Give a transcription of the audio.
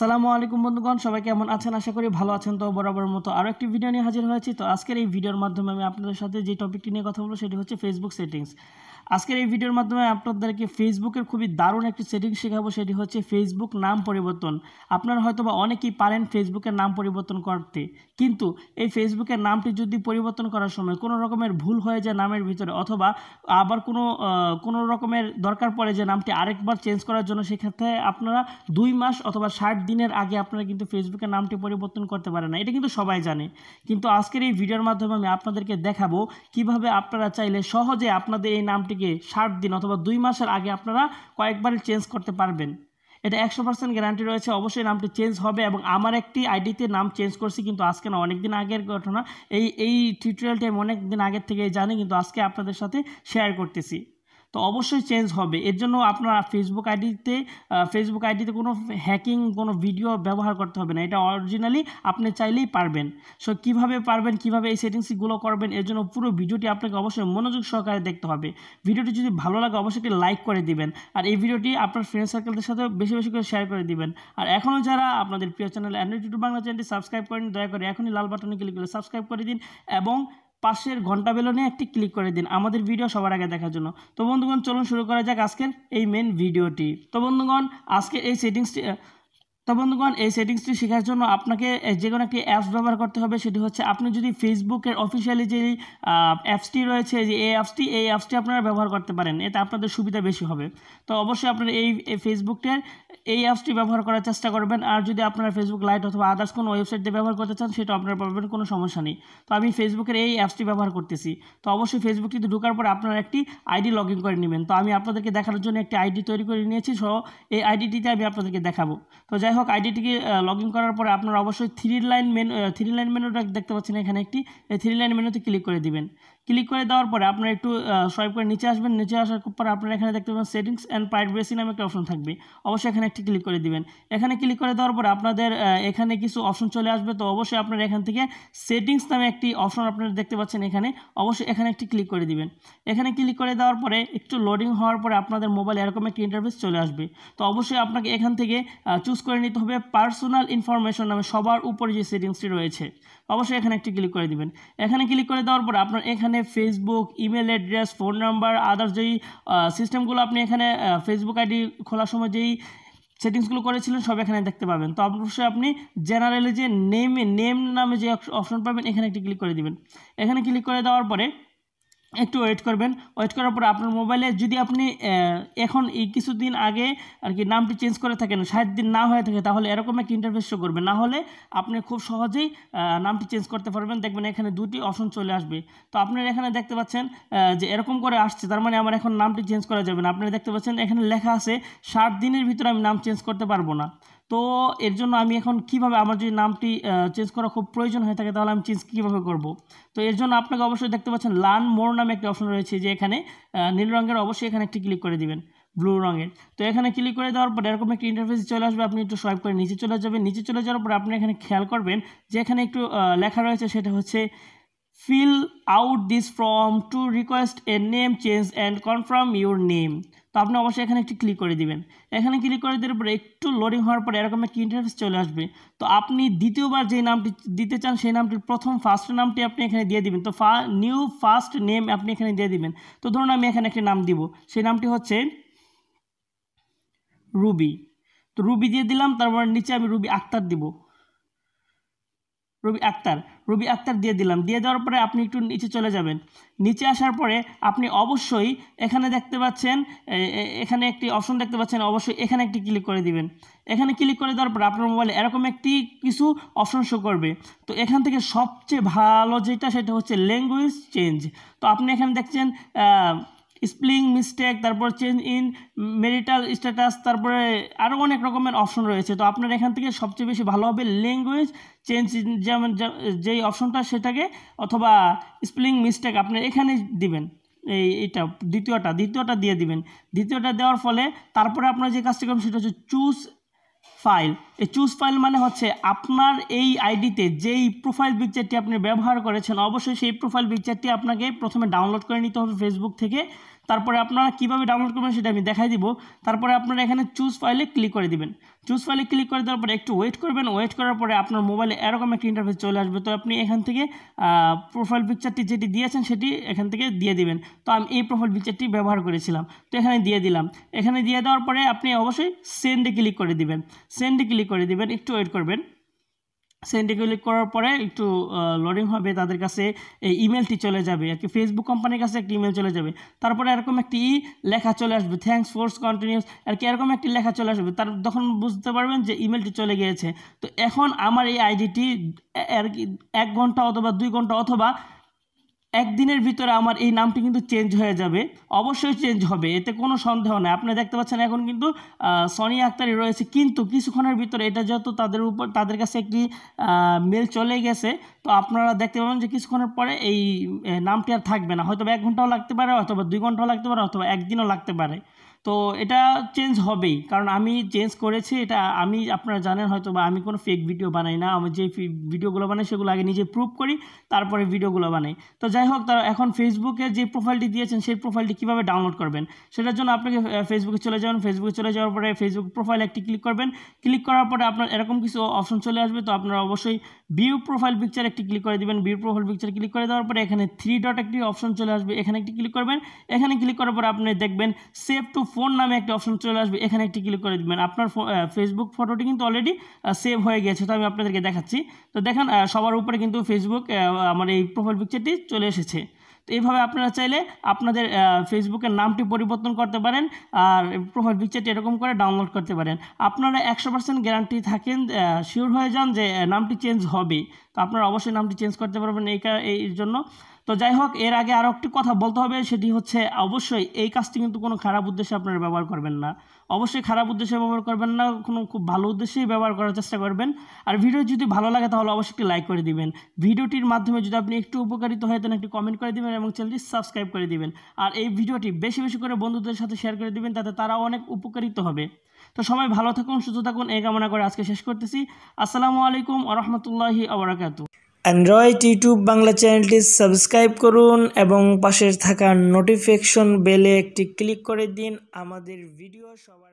আসসালামু আলাইকুম বন্ধুগণ, সবাই কেমন আছেন? আশা করি ভালো আছেন। তো বরাবরের মতো আরও একটি ভিডিও নিয়ে হাজির হয়েছি। তো আজকের এই ভিডিওর মাধ্যমে আমি আপনাদের সাথে যে টপিকটি নিয়ে কথা বলবো সেটি হচ্ছে ফেসবুক সেটিংস। আজকের এই ভিডিওর মাধ্যমে আপনাদেরকে ফেসবুকের খুবই দারুণ একটি সেটিংস শেখাবো, সেটি হচ্ছে ফেসবুক নাম পরিবর্তন। আপনারা হয়তোবা অনেকেই পারেন ফেসবুকের নাম পরিবর্তন করতে, কিন্তু এই ফেসবুকের নামটি যদি পরিবর্তন করার সময় কোনো রকমের ভুল হয়ে যায় নামের ভিতরে, অথবা আবার কোনো রকমের দরকার পড়ে যে নামটি আরেকবার চেঞ্জ করার জন্য, সেক্ষেত্রে আপনারা 2 মাস অথবা 60 দিনের আগে আপনারা কিন্তু ফেসবুকের নামটি পরিবর্তন করতে পারেন না। এটা কিন্তু সবাই জানে, কিন্তু আজকের এই ভিডিওর মাধ্যমে আমি আপনাদেরকে দেখাবো কিভাবে আপনারা চাইলে সহজে আপনাদের এই নামটিকে 60 দিন অথবা 2 মাসের আগে আপনারা কয়েকবার চেঞ্জ করতে পারবেন। এটা 100% গ্যারান্টি রয়েছে, অবশ্যই নামটি চেঞ্জ হবে। এবং আমার একটি আইডিতে নাম চেঞ্জ করছি, কিন্তু আজকে না, অনেক দিন আগের ঘটনা। এই টিউটোরিয়ালটি আমি অনেক দিন আগের থেকে জানি, কিন্তু আজকে আপনাদের সাথে শেয়ার করতেছি। তো অবশ্যই চেঞ্জ হবে। এর জন্য আপনার ফেসবুক আইডিতে কোনো হ্যাকিং, কোনো ভিডিও ব্যবহার করতে হবে না। এটা অরিজিনালি আপনি চাইলেই পারবেন। সো কীভাবে পারবেন, কীভাবে এই সেটিংসগুলো করবেন, এর জন্য পুরো ভিডিওটি আপনাকে অবশ্যই মনোযোগ সহকারে দেখতে হবে। ভিডিওটি যদি ভালো লাগে অবশ্যই একটি লাইক করে দিবেন, আর এই ভিডিওটি আপনার ফ্রেন্ড সার্কেলদের সাথে বেশি বেশি করে শেয়ার করে দিবেন। আর এখনও যারা আপনাদের প্রিয় চ্যানেল অ্যান্ড্রয়েড ইউটিউব বাংলা চ্যানেলটি সাবস্ক্রাইব করেন, দয়া করে এখনই লাল বাটনে ক্লিক করে সাবস্ক্রাইব করে দিন এবং পাশের ঘন্টা বেলনে একটি ক্লিক করে দিন আমাদের ভিডিও সবার আগে দেখার জন্য। তো বন্ধুগণ, চলুন শুরু করা যাক আজকের এই মেন ভিডিওটি। তো বন্ধুগণ, আজকে এই সেটিংসটি শেখার জন্য আপনাকে যে কোনো একটি অ্যাপস ব্যবহার করতে হবে। সেটি হচ্ছে, আপনি যদি ফেসবুকের অফিসিয়ালি যে অ্যাপসটি রয়েছে, যে এই অ্যাপসটি আপনারা ব্যবহার করতে পারেন, এতে আপনাদের সুবিধা বেশি হবে। তো অবশ্যই আপনারা এই ফেসবুকের এই অ্যাপসটি ব্যবহার করার চেষ্টা করবেন। আর যদি আপনারা ফেসবুক লাইট অথবা আদার্স কোনো ওয়েবসাইট দিয়ে ব্যবহার করতে চান, সেটা আপনারা পারবেন, কোনো সমস্যা নেই। তো আমি ফেসবুকের এই অ্যাপসটি ব্যবহার করতেছি। তো অবশ্যই ফেসবুকটিতে ঢোকার পরে আপনারা একটি আইডি লগ ইন করে নেবেন। তো আমি আপনাদেরকে দেখানোর জন্য একটি আইডি তৈরি করে নিয়েছি, সো এই আইডিটিতে আমি আপনাদেরকে দেখাবো। তো যাই হোক, আইডিটিকে লগ ইন করার পরে আপনারা অবশ্যই থ্রি লাইন মেনুটা দেখতে পাচ্ছেন এখানে একটি, এই 3 লাইন মেনুতে ক্লিক করে দিবেন। ক্লিক করে দেওয়ার পরে আপনারা একটু সোয়াইপ করে নিচে আসবেন। নিচে আসার পরে আপনারা এখানে দেখতে পাবেন সেটিংস অ্যান্ড প্রাইভেসি নামে একটা অপশন থাকবে, অবশ্যই এখানে একটি ক্লিক করে দিবেন। এখানে ক্লিক করে দেওয়ার পরে আপনাদের এখানে কিছু অপশন চলে আসবে। তো অবশ্যই আপনারা এখান থেকে সেটিংস নামে একটি অপশন আপনারা দেখতে পাচ্ছেন এখানে, অবশ্যই এখানে একটি ক্লিক করে দিবেন। এখানে ক্লিক করে দেওয়ার পরে একটু লোডিং হওয়ার পরে আপনাদের মোবাইল এরকম একটি ইন্টারফেস চলে আসবে। তো অবশ্যই আপনাকে এখান থেকে চুজ করে নিতে হবে পার্সোনাল ইনফরমেশন নামে সবার উপরে যে সেটিংসটি রয়েছে, অবশ্যই এখানে একটি ক্লিক করে দিবেন। এখানে ক্লিক করে দেওয়ার পর আপনার এখানে Facebook, email address, phone number, others যেই সিস্টেমগুলো আপনি এখানে ফেসবুক আইডি খোলার সময় যেই সেটিংসগুলো করেছিলেন সব এখানে দেখতে পাবেন। তো অবশ্যই আপনি জেনারেলি যে নেম নামে যে অপশন পাবেন, এখানে একটি ক্লিক করে দিবেন। এখানে ক্লিক করে দেওয়ার পরে একটু ওয়েট করবেন। ওয়েট করার পরে আপনার মোবাইলে যদি আপনি এখন এই কিছুদিন আগে আর কি নামটি চেঞ্জ করে থাকেন, 60 দিন না হয়ে থাকে, তাহলে এরকম একটা ইন্টারফেস শো করবে। না হলে আপনি খুব সহজেই নামটি চেঞ্জ করতে পারবেন। দেখবেন এখানে 2টি অপশন চলে আসবে। তো আপনারা এখানে দেখতে পাচ্ছেন যে এরকম করে আসছে, তার মানে আমার এখন নামটি চেঞ্জ করা যাবে না। আপনারা দেখতে পাচ্ছেন এখানে লেখা আছে 60 দিনের ভিতরে আমি নাম চেঞ্জ করতে পারবো না। তো এর জন্য আমি এখন কিভাবে, আমার যদি নামটি চেঞ্জ করা খুব প্রয়োজন হয়ে থাকে, তাহলে আমি চেঞ্জ কীভাবে করব? তো এর জন্য আপনাকে অবশ্যই দেখতে পাচ্ছেন লার্ন মোর নামে একটা অপশন রয়েছে, যে এখানে নীল রঙের, অবশ্যই এখানে একটি ক্লিক করে দিবেন, ব্লু রঙের। তো এখানে ক্লিক করে দেওয়ার পর এরকম একটি ইন্টারফেস চলে আসবে। আপনি একটু সোয়াইপ করে নিচে চলে যাবেন। নিচে চলে যাওয়ার পর আপনি এখানে খেয়াল করবেন যে এখানে একটু লেখা রয়েছে, সেটা হচ্ছে fill out this form to request a name change and confirm your name। তো আপনি অবশ্যই এখানে একটি ক্লিক করে দিবেন। এখানে ক্লিক করে দেওয়ার পরে একটু লোডিং হওয়ার পরে এরকম একটা ইন্টারফেস চলে আসবে। তো আপনি দ্বিতীয়বার যে নামটি দিতে চান, সেই নামটির ফার্স্ট নামটি আপনি এখানে দিয়ে দিবেন। তো নিউ ফার্স্ট নেম আপনি এখানে দিয়ে দিবেন। তো ধরুন আমি এখানে একটি নাম দিব, সেই নামটি হচ্ছে রুবি। তো রুবি দিয়ে দিলাম, তারপর নিচে আমি রুবি আক্তার দিব, রুবি আক্তার দিয়ে দিলাম। দিয়ে দেওয়ার পরে আপনি একটু নিচে চলে যাবেন। নিচে আসার পরে আপনি অবশ্যই এখানে দেখতে পাচ্ছেন, এখানে একটি অপশন দেখতে পাচ্ছেন, অবশ্যই এখানে একটি ক্লিক করে দিবেন। এখানে ক্লিক করে দেওয়ার পর আপনার মোবাইলে এরকম একটি কিছু অপশন শো করবে। তো এখান থেকে সবচেয়ে ভালো যেটা, সেটা হচ্ছে ল্যাঙ্গুয়েজ চেঞ্জ। তো আপনি এখানে দেখছেন স্পেলিং মিস্টেক, তারপর চেঞ্জ ইন ম্যারিটাল স্ট্যাটাস, তারপরে আরও অনেক রকমের অপশন রয়েছে। তো আপনার এখান থেকে সবচেয়ে বেশি ভালো হবে ল্যাঙ্গুয়েজ চেঞ্জ, যেমন যেই অপশনটা সেটাকে, অথবা স্পেলিং মিস্টেক আপনি এখানে দিবেন। এইটা দ্বিতীয়টা দিয়ে দিবেন। দ্বিতীয়টা দেওয়ার ফলে তারপরে আপনার যে কাজটা করবেন, সেটা হচ্ছে চুজ ফাইল। এই চুজ ফাইল মানে হচ্ছে আপনার এই আইডিতে যেই প্রোফাইল পিকচারটি আপনি ব্যবহার করেছেন, অবশ্যই সেই প্রোফাইল পিকচারটি আপনাকে প্রথমে ডাউনলোড করে নিতে হবে ফেসবুক থেকে। তারপরে আপনারা কীভাবে ডাউনলোড করবেন সেটা আমি দেখাই দিব। তারপরে আপনারা এখানে চুজ ফাইলে ক্লিক করে দিবেন। চুজ ফাইলে ক্লিক করে দেওয়ার পরে একটু ওয়েট করবেন। ওয়েট করার পরে আপনার মোবাইলে এরকম একটা ইন্টারফেস চলে আসবে। তো আপনি এখান থেকে প্রোফাইল পিকচারটি যেটি দিয়েছেন সেটি এখান থেকে দিয়ে দিবেন। তো আমি এই প্রোফাইল পিকচারটি ব্যবহার করেছিলাম, তো এখানে দিয়ে দিলাম। এখানে দিয়ে দেওয়ার পরে আপনি অবশ্যই সেন্ডে ক্লিক করে দিবেন। সেন্ডে ক্লিক করে দিবেন, একটু ওয়েট করবেন। সেন্ডে ক্লিক করার পরে একটু লোডিং হবে, তাদের কাছে এই ইমেলটি চলে যাবে আর কি, ফেসবুক কোম্পানির কাছে একটি ইমেল চলে যাবে। তারপরে এরকম একটি লেখা চলে আসবে, থ্যাঙ্কস ফর কন্টিনিউস আর কি, এরকম একটি লেখা চলে আসবে। তার তখন বুঝতে পারবেন যে ইমেলটি চলে গিয়েছে। তো এখন আমার এই আইডিটি আর কি 1 ঘন্টা অথবা 2 ঘন্টা অথবা একদিনের ভিতরে আমার এই নামটি কিন্তু চেঞ্জ হয়ে যাবে, অবশ্যই চেঞ্জ হবে, এতে কোনো সন্দেহ নেই। আপনি দেখতে পাচ্ছেন এখন কিন্তু সোনিয়া আক্তারই রয়েছে, কিন্তু কিছুক্ষণের ভিতরে এটা যেহেতু তাদের কাছে একটি মেল চলে গেছে, তো আপনারা দেখতে পাবেন যে কিছুক্ষণের পরে এই নামটি আর থাকবে না। হয়তো 1 ঘন্টাও লাগতে পারে, অথবা 2 ঘন্টাও লাগতে পারে, অথবা একদিনও লাগতে পারে। তো এটা চেঞ্জ হবেই, কারণ আমি চেঞ্জ করেছি। এটা আমি, আপনারা জানেন হয়তো, বা আমি কোনো ফেক ভিডিও বানাই না। আমি যে ভিডিওগুলো বানাই সেগুলো আগে নিজে প্রুভ করি, তারপরে ভিডিওগুলো বানাই। তো যাই হোক, তারা এখন ফেসবুকে যে প্রোফাইলটি দিয়েছেন সেই প্রোফাইলটি কীভাবে ডাউনলোড করবেন সেটার জন্য আপনাকে ফেসবুকে চলে যাবেন। ফেসবুকে চলে যাওয়ার পরে ফেসবুক প্রোফাইল একটি ক্লিক করবেন। ক্লিক করার পরে আপনার এরকম কিছু অপশন চলে আসবে। তো আপনারা অবশ্যই ভিউ প্রোফাইল পিকচার একটি ক্লিক করে দেবেন। ভিউ প্রোফাইল পিকচার ক্লিক করে দেওয়ার পরে এখানে 3 ডট একটি অপশন চলে আসবে, এখানে একটি ক্লিক করবেন। এখানে ক্লিক করার পরে আপনি দেখবেন সেভ টু ফোন নামে একটি অপশন চলে আসবে, এখানে একটি ক্লিক করে দেবেন। আপনার ফেসবুক ফটোটি কিন্তু অলরেডি সেভ হয়ে গেছে, তো আমি আপনাদেরকে দেখাচ্ছি। তো দেখেন সবার উপরে কিন্তু ফেসবুক আমার এই প্রোফাইল পিকচারটি চলে এসেছে। তো এইভাবে আপনারা চাইলে আপনাদের ফেসবুকের নামটি পরিবর্তন করতে পারেন, আর প্রোফাইল পিকচারটি এরকম করে ডাউনলোড করতে পারেন। আপনারা 100% গ্যারান্টি থাকেন, শিওর হয়ে যান যে নামটি চেঞ্জ হবে। তো আপনারা অবশ্যই নামটি চেঞ্জ করতে পারবেন এই জন্য। তো যাই হোক, এর আগে আরও একটি কথা বলতে হবে, সেটি হচ্ছে অবশ্যই এই কাজটি কিন্তু কোনো খারাপ উদ্দেশ্যে আপনারা ব্যবহার করবেন না। অবশ্যই খারাপ উদ্দেশ্যে ব্যবহার করবেন না, কোনো খুব ভালো উদ্দেশ্যেই ব্যবহার করার চেষ্টা করবেন। আর ভিডিও যদি ভালো লাগে তাহলে অবশ্যই একটি লাইক করে দিবেন। ভিডিওটির মাধ্যমে যদি আপনি একটু উপকারিত হয় তাহলে একটি কমেন্ট করে দিবেন এবং চ্যানেলটি সাবস্ক্রাইব করে দিবেন। আর এই ভিডিওটি বেশি বেশি করে বন্ধুদের সাথে শেয়ার করে দিবেন, তাতে তারাও অনেক উপকারিত হবে। তো সবাই ভালো থাকুন, সুস্থ থাকুন, এই কামনা করে আজকে শেষ করতেছি। আসসালামু আলাইকুম ওয়া রাহমাতুল্লাহি ওয়া বারাকাতুহু। অ্যান্ড্রয়েড ইউটিউব বাংলা চ্যানেলটি সাবস্ক্রাইব করুন এবং পাশে থাকা নোটিফিকেশন বেলে একটি ক্লিক করে দিন আমাদের ভিডিও সবার